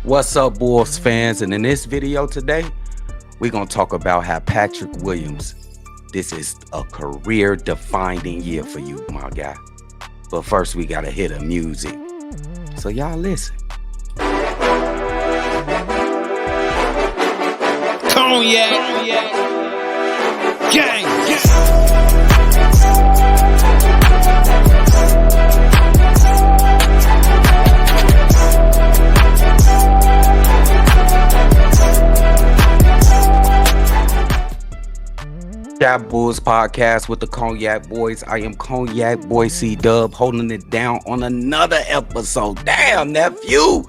What's up, Bulls fans? And in this video today, we're going to talk about how Patrick Williams, this is a career defining year for you, my guy. But first, we got to hit a music. So, y'all listen. Cognac, gang, That Bulls podcast with the Cognac Boys. I am Cognac Boy CDubb holding it down on another episode. Damn, nephew.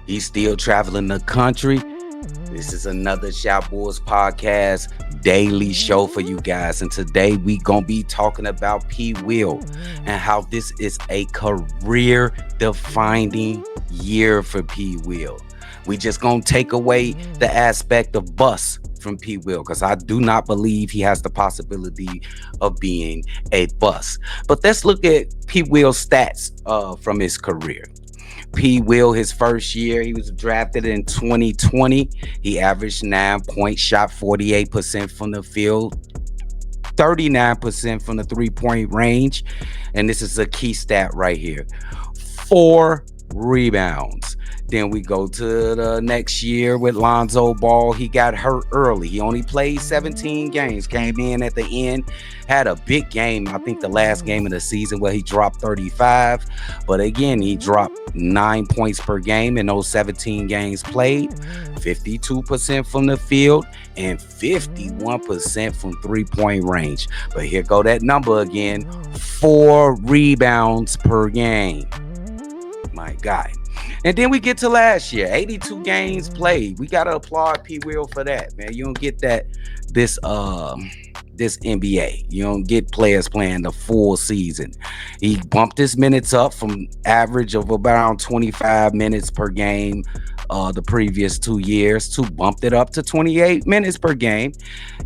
He's still traveling the country. This is another Shop Bulls podcast daily show for you guys. And today we going to be talking about P. Will and how this is a career defining year for P. Will. We just going to take away the aspect of bust from P. Will because I do not believe he has the possibility of being a bust. But let's look at P. Will's stats from his career. P. Will, his first year, he was drafted in 2020. He averaged 9 points, shot 48% from the field, 39% from the three-point range. And this is a key stat right here. 4 rebounds. Then we go to the next year with Lonzo Ball. He got hurt early. He only played 17 games, came in at the end, had a big game. I think the last game of the season where he dropped 35. But again, he dropped 9 points per game in those 17 games played, 52% from the field, and 51% from three-point range. But here go that number again, 4 rebounds per game. My guy. And then we get to last year, 82 games played. We gotta applaud P. Will for that, man. You don't get that this NBA. You don't get players playing the full season. He bumped his minutes up from average of around 25 minutes per game the previous 2 years to bumped it up to 28 minutes per game.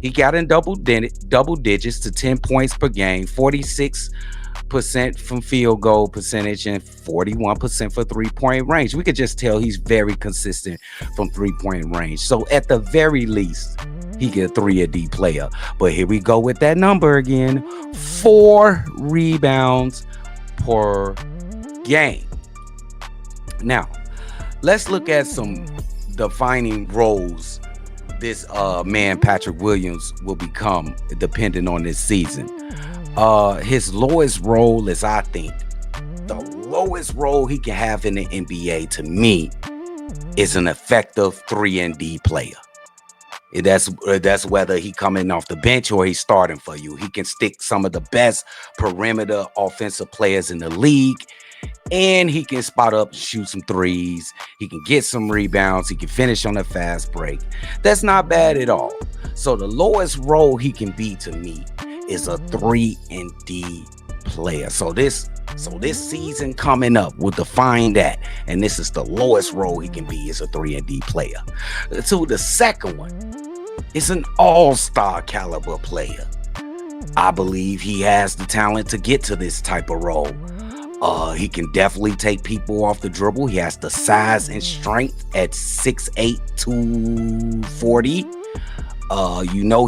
He got in double digits to 10 points per game, 46% from field goal percentage and 41% for three-point range. We could just tell he's very consistent from three-point range. So at the very least, he get a 3-D player. But here we go with that number again. 4 rebounds per game. Now, let's look at some defining roles this man Patrick Williams will become depending on this season. His lowest role is, I think, the lowest role he can have in the NBA to me is an effective 3-and-D player. That's whether he coming off the bench or he's starting for you. He can stick some of the best perimeter offensive players in the league, and he can spot up, shoot some threes. He can get some rebounds. He can finish on a fast break. That's not bad at all. So the lowest role he can be to me is a 3-and-D player. So this season coming up will define that. And this is the lowest role he can be is a 3-and-D player. So the second one is an all-star caliber player. I believe he has the talent to get to this type of role. He can definitely take people off the dribble. He has the size and strength at 6'8", 240.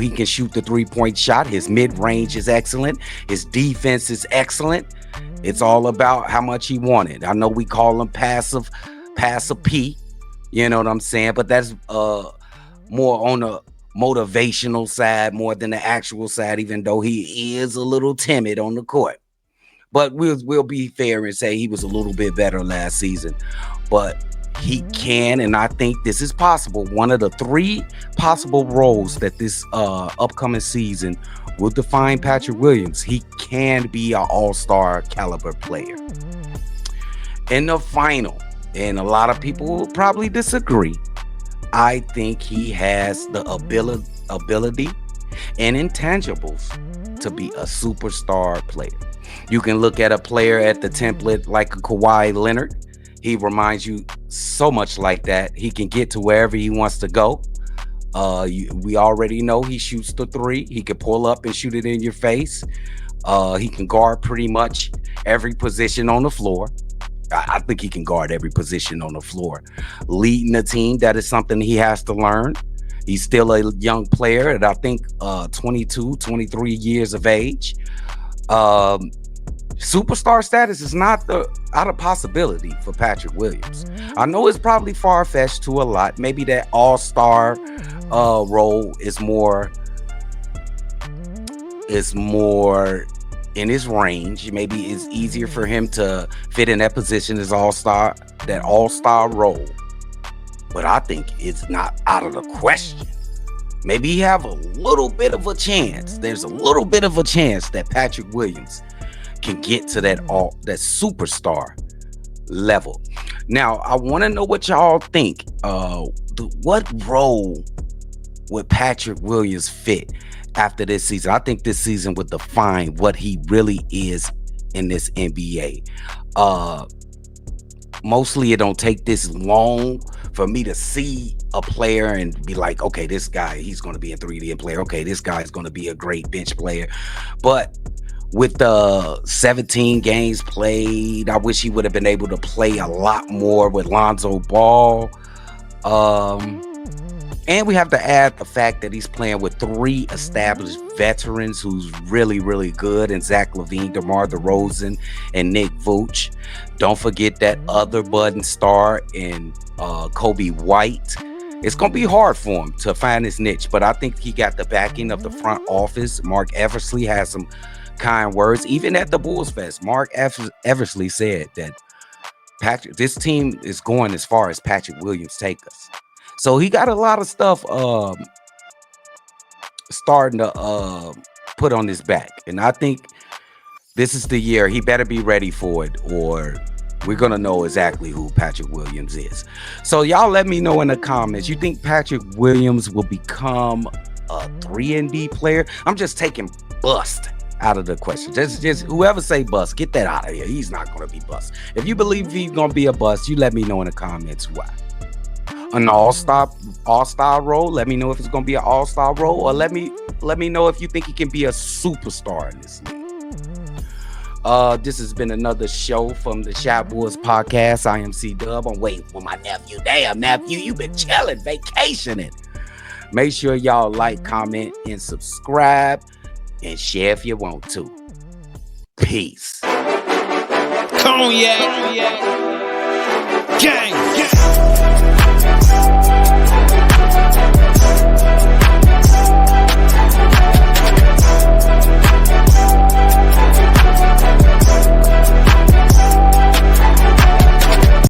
He can shoot the three-point shot. His mid-range is excellent. His defense is excellent. It's all about how much he wanted. I know we call him passive P. You know what I'm saying? But that's more on the motivational side more than the actual side, even though he is a little timid on the court. But we'll be fair and say he was a little bit better last season. But he can, and I think this is possible. One of the 3 possible roles that this upcoming season will define Patrick Williams. He can be an all-star caliber player. In the final, and a lot of people will probably disagree, I think he has the ability and intangibles to be a superstar player. You can look at a player at the template like a Kawhi Leonard. He reminds you so much like that. He can get to wherever he wants to go. We already know he shoots the 3. He can pull up and shoot it in your face. He can guard pretty much every position on the floor. I think he can guard every position on the floor. Leading the team, that is something he has to learn. He's still a young player at I think 22, 23 years of age. Um, Superstar status is not out of possibility for Patrick Williams. I know it's probably far fetched to a lot. Maybe that all-star role is more in his range. Maybe it's easier for him to fit in that position as all-star role. But I think it's not out of the question. Maybe he have a little bit of a chance. There's a little bit of a chance that Patrick Williams can get to that superstar level. Now, I want to know what y'all think. What role would Patrick Williams fit after this season? I think this season would define what he really is in this NBA. Mostly it don't take this long for me to see a player and be like, okay, this guy, he's going to be a 3D player. Okay, this guy is going to be a great bench player. But with the 17 games played, I wish he would have been able to play a lot more with Lonzo Ball. And we have to add the fact that he's playing with 3 established veterans who's really, really good, and Zach LaVine, DeMar DeRozan, and Nick Vooch. Don't forget that other budding star in Kobe White. It's going to be hard for him to find his niche, but I think he got the backing of the front office. Mark Eversley has some kind words. Even at the Bulls Fest, Mark Eversley said that this team is going as far as Patrick Williams take us. So he got a lot of stuff starting to put on his back. And I think this is the year he better be ready for it, or we're going to know exactly who Patrick Williams is. So y'all let me know in the comments. You think Patrick Williams will become a 3-and-D player? I'm just taking bust out of the question. Just whoever say bust, get that out of here. He's not going to be bust. If you believe he's going to be a bust, you let me know in the comments why. An all-star role. Let me know if it's gonna be an all-star role, or let me know if you think he can be a superstar in this league. This has been another show from the Shot Boys podcast. I am CDubb. I'm waiting for my nephew. Damn, nephew, you been chilling, vacationing. Make sure y'all like, comment, and subscribe, and share if you want to. Peace. Cognac. Gang.